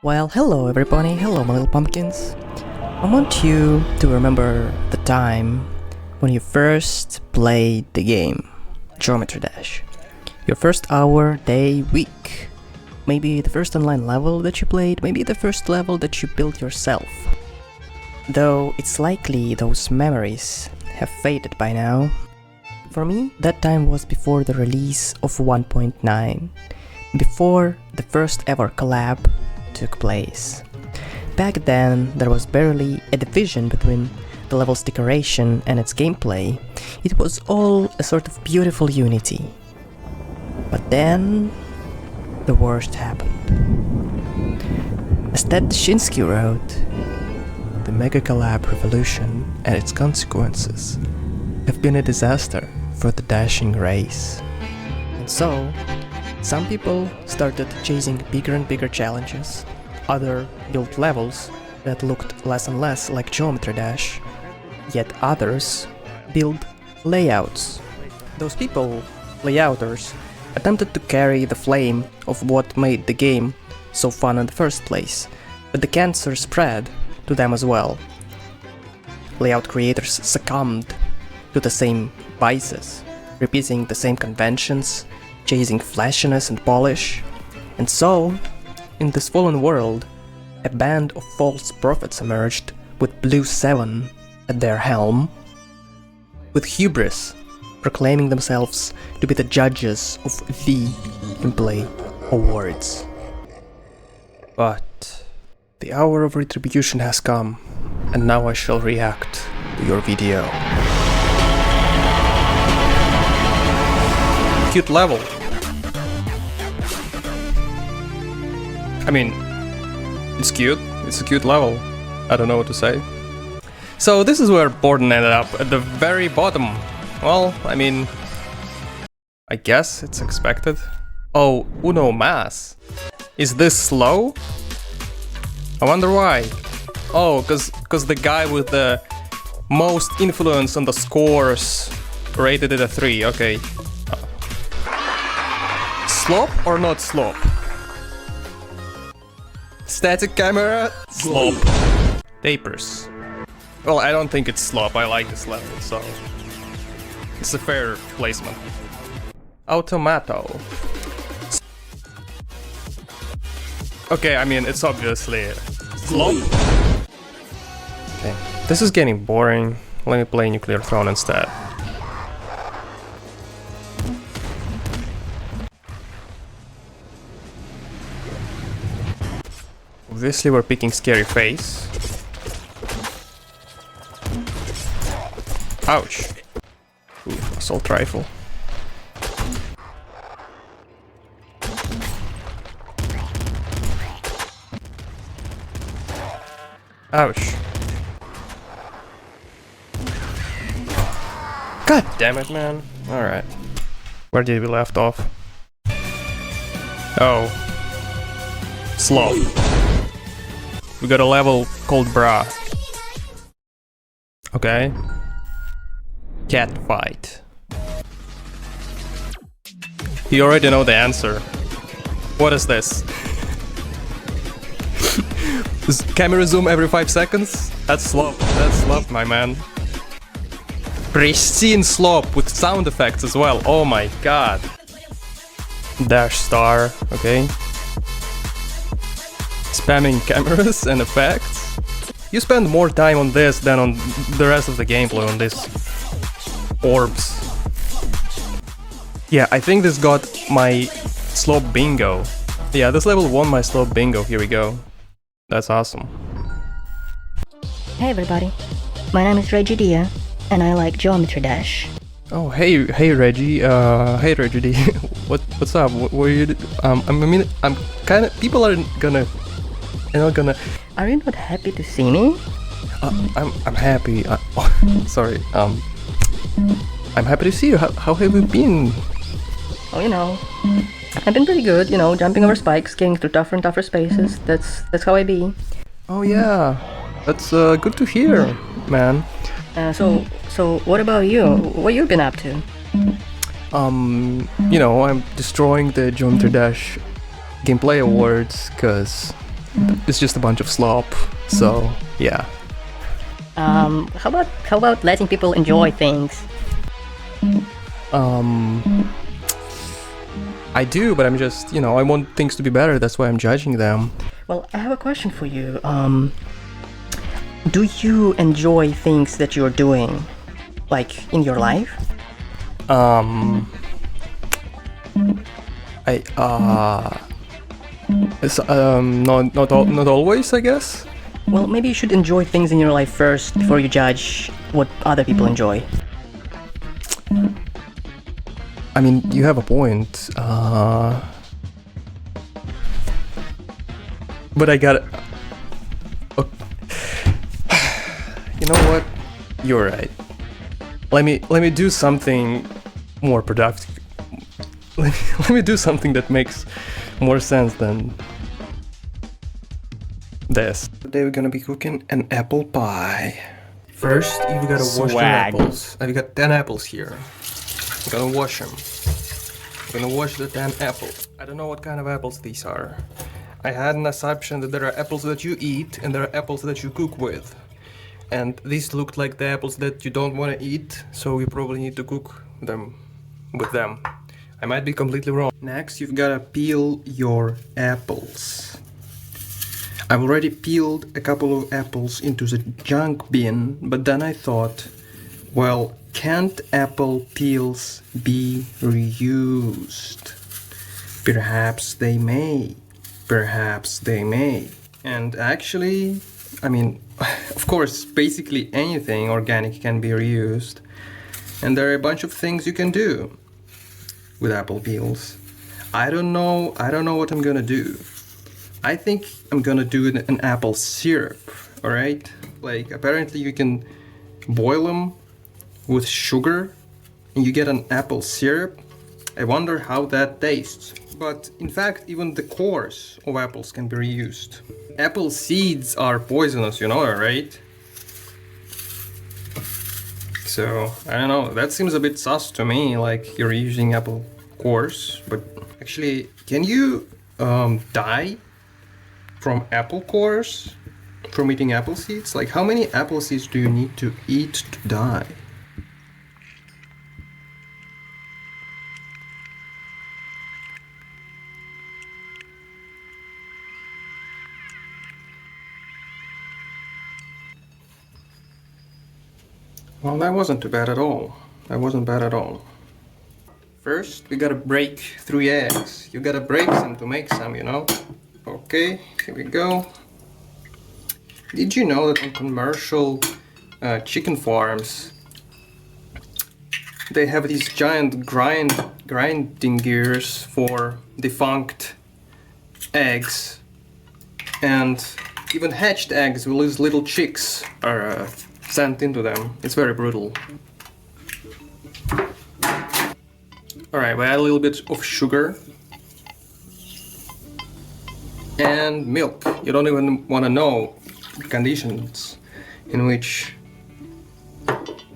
Well, hello everybody, hello my little pumpkins. I want you to remember the time when you first played the game, Geometry Dash. Your first hour, day, week. Maybe the first online level that you played, maybe the first level that you built yourself. Though it's likely those memories have faded by now. For me, that time was before the release of 1.9, before the first ever collab took place. Back then, there was barely a division between the level's decoration and its gameplay. It was all a sort of beautiful unity. But then, the worst happened. As Ted Shinsky wrote, "The Mega Collab revolution and its consequences have been a disaster for the dashing race." And so, some people started chasing bigger and bigger challenges, other built levels that looked less and less like Geometry Dash, yet others built layouts. Those people, layouters, attempted to carry the flame of what made the game so fun in the first place, but the cancer spread to them as well. Layout creators succumbed to the same vices, repeating the same conventions, chasing flashiness and polish. And so, in this fallen world, a band of false prophets emerged with Blue 7 at their helm, with hubris proclaiming themselves to be the judges of the Gameplay Awards. But the hour of retribution has come, and now I shall react to your video. Cute level. I mean, it's cute. It's a cute level. I don't know what to say. So this is where Borden ended up, at the very bottom. Well, I mean, I guess it's expected. Oh, Uno Mas. Is this slow? I wonder why. Oh, cause the guy with the most influence on the scores rated it a 3, okay. SLOP or not SLOP? Static camera? SLOP. Tapers. Well, I don't think it's SLOP, I like this level, so it's a fair placement. Automato. Okay, I mean, it's obviously SLOP. Okay, this is getting boring. Let me play Nuclear Throne instead. Obviously we're picking Scary Face. Ouch. Ooh, assault rifle. Ouch. God damn it, man. Alright. Where did we left off? Oh. SLOP. We got a level called Bra. Okay. Cat fight. You already know the answer. What is this? Does camera zoom every 5 seconds? That's SLOP. That's SLOP, my man. Pristine SLOP with sound effects as well. Oh my god. Dash star. Okay. Spamming cameras and effects. You spend more time on this than on the rest of the gameplay on this orbs. Yeah, I think this got my SLOP bingo. Yeah, this level won my SLOP bingo. Here we go. That's awesome. Hey everybody, my name is Reggie, and I like Geometry Dash. Oh, hey Reggie. Hey Reggie D. What's up? What are you? I mean, I'm kind of. People are gonna. They're not gonna. Are you not happy to see me? I'm happy. Sorry. I'm happy to see you. How have you been? Oh, you know, I've been pretty good. You know, jumping over spikes, getting through tougher and tougher spaces. That's how I be. Oh yeah, that's good to hear, man. So what about you? What you been up to? You know, I'm destroying the Geometry Dash Gameplay Awards, cause it's just a bunch of slop. So yeah. How about letting people enjoy things? I do, but I'm just, I want things to be better. That's why I'm judging them. Well, I have a question for you. Do you enjoy things that you're doing, like in your life? Not always, I guess. Well, maybe you should enjoy things in your life first before you judge what other people enjoy. I mean, you have a point. But I gotta. You know what? You're right. Let me do something more productive. Let me do something that makes more sense than this. Today we're gonna be cooking an apple pie. First, you've gotta wash the apples. I've got 10 apples here. I'm gonna wash them. I'm gonna wash the 10 apples. I don't know what kind of apples these are. I had an assumption that there are apples that you eat and there are apples that you cook with. And these looked like the apples that you don't want to eat, so you probably need to cook them with them. I might be completely wrong. Next, you've gotta peel your apples. I've already peeled a couple of apples into the junk bin, but then I thought, well, can't apple peels be reused? Perhaps they may. Perhaps they may. And actually, I mean, of course, basically anything organic can be reused. And there are a bunch of things you can do with apple peels. I don't know what I'm gonna do. I think I'm gonna do an apple syrup, alright? Like, apparently you can boil them with sugar and you get an apple syrup. I wonder how that tastes. But in fact, even the cores of apples can be reused. Apple seeds are poisonous, you know, right? So, I don't know, that seems a bit sus to me, like you're using apple cores. But actually, can you die from apple cores? From eating apple seeds? Like, how many apple seeds do you need to eat to die? Well, that wasn't too bad at all. That wasn't bad at all. First, we gotta break 3 eggs. You gotta break them to make some, you know? Okay, here we go. Did you know that on commercial chicken farms, they have these giant grinding gears for defunct eggs, and even hatched eggs with these little chicks are sent into them. It's very brutal. Alright, we add a little bit of sugar and milk. You don't even want to know the conditions in which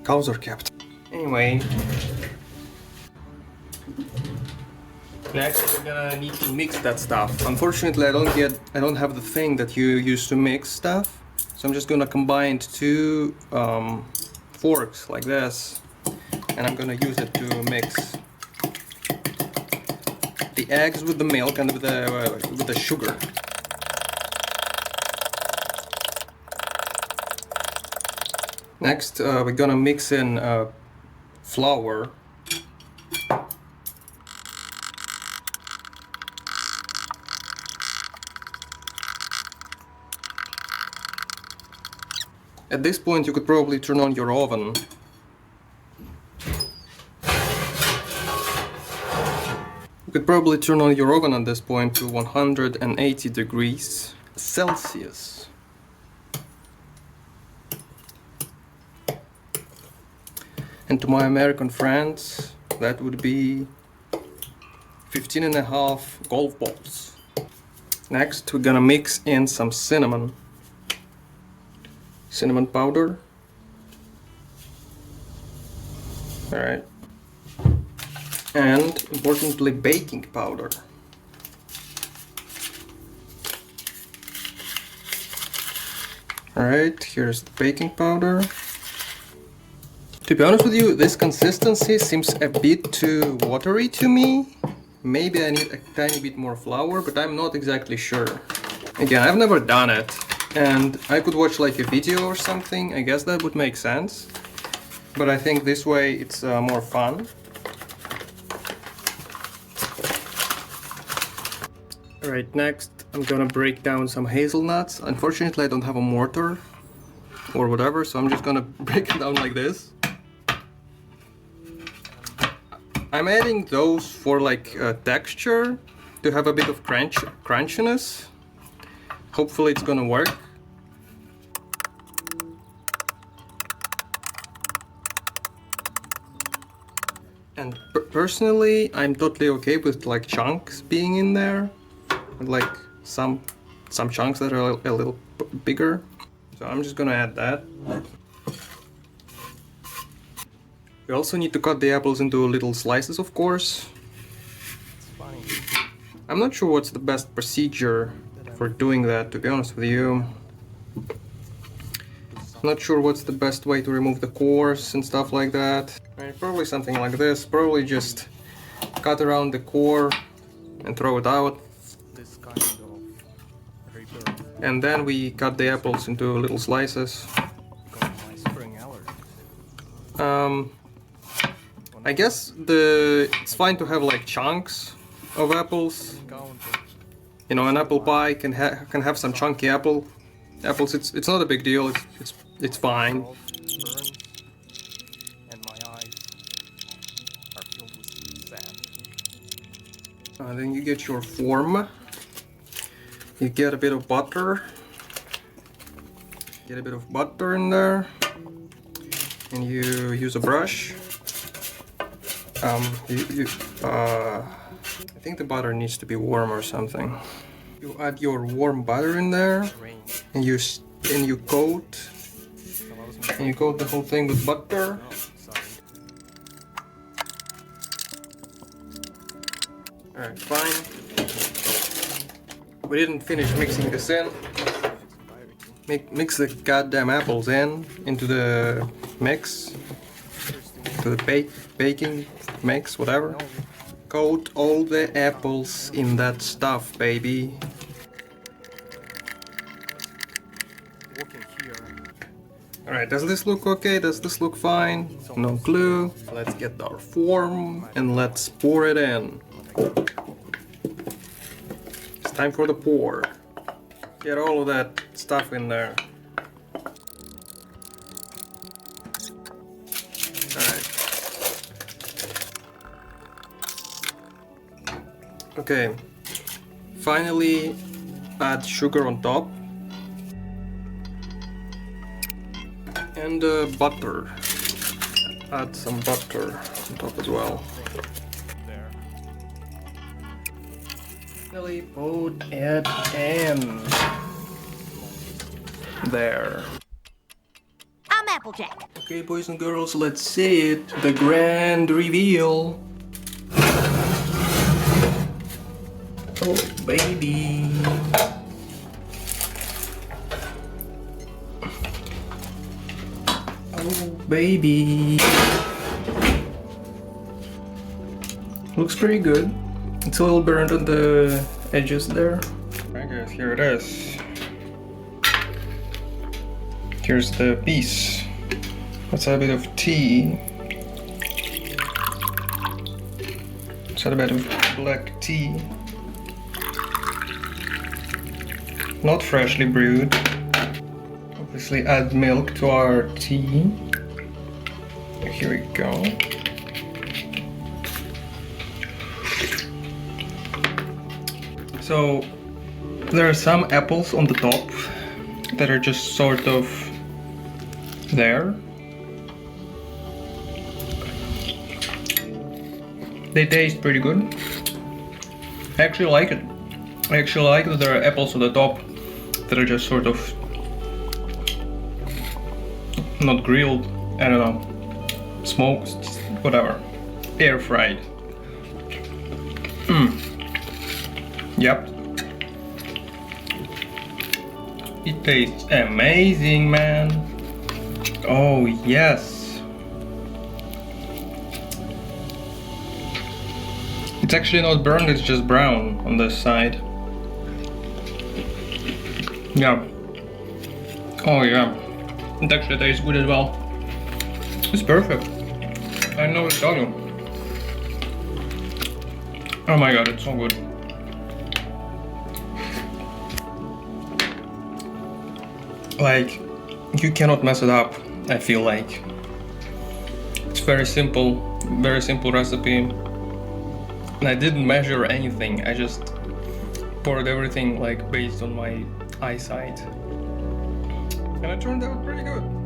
cows are kept. Anyway, next we're gonna need to mix that stuff. Unfortunately, I don't have the thing that you use to mix stuff, so I'm just gonna combine 2 forks like this, and I'm gonna use it to mix the eggs with the milk and with the sugar. Next, we're gonna mix in flour. At this point, you could probably turn on your oven. You could probably turn on your oven at this point to 180 degrees Celsius. And to my American friends, that would be 15.5 golf balls. Next, we're gonna mix in some cinnamon powder. Alright. And importantly, baking powder. Alright, here's the baking powder. To be honest with you, this consistency seems a bit too watery to me. Maybe I need a tiny bit more flour, but I'm not exactly sure. Again, I've never done it, and I could watch like a video or something. I guess that would make sense. But I think this way it's more fun. Alright, next I'm gonna break down some hazelnuts. Unfortunately, I don't have a mortar or whatever, so I'm just gonna break it down like this. I'm adding those for like texture, to have a bit of crunchiness. Hopefully it's gonna work. And personally, I'm totally okay with like chunks being in there, like some chunks that are a little bigger. So I'm just gonna add that. You also need to cut the apples into little slices, of course. I'm not sure what's the best procedure for doing that, to be honest with you. I'm not sure what's the best way to remove the cores and stuff like that. Probably something like this. Probably just cut around the core and throw it out. And then we cut the apples into little slices. I guess it's fine to have like chunks of apples. You know, an apple pie can have some chunky apples. It's not a big deal. It's fine. Then you get your form. You get a bit of butter. Get a bit of butter in there, and you use a brush. I think the butter needs to be warm or something. You add your warm butter in there, and you coat the whole thing with butter. Alright, fine. We didn't finish mixing this in. Mix the goddamn apples into the mix, to the baking mix, whatever. Coat all the apples in that stuff, baby. Alright, does this look okay? Does this look fine? No clue. Let's get our form and let's pour it in. It's time for the pour. Get all of that stuff in there. Alright. Okay. Finally, add sugar on top. And butter. Add some butter on top as well. Finally, put it in. There. I'm Applejack. Okay, boys and girls, let's see it. The grand reveal. Oh, baby. Oh, baby. Looks pretty good. It's a little burnt on the edges there. Alright guys, here it is. Here's the piece. Let's add a bit of tea. Let's add a bit of black tea. Not freshly brewed. Obviously add milk to our tea. Here we go. So there are some apples on the top that are just sort of there. They taste pretty good. I actually like it. I actually like that there are apples on the top that are just sort of not grilled, I don't know, smoked, whatever, air fried. Yep. It tastes amazing, man. Oh, yes. It's actually not burned, it's just brown on this side. Yeah. Oh, yeah. It actually tastes good as well. It's perfect. I know what to tell you. Oh my god, it's so good. Like, you cannot mess it up, I feel like. It's very simple recipe. And I didn't measure anything, I just poured everything like based on my eyesight. And it turned out pretty good.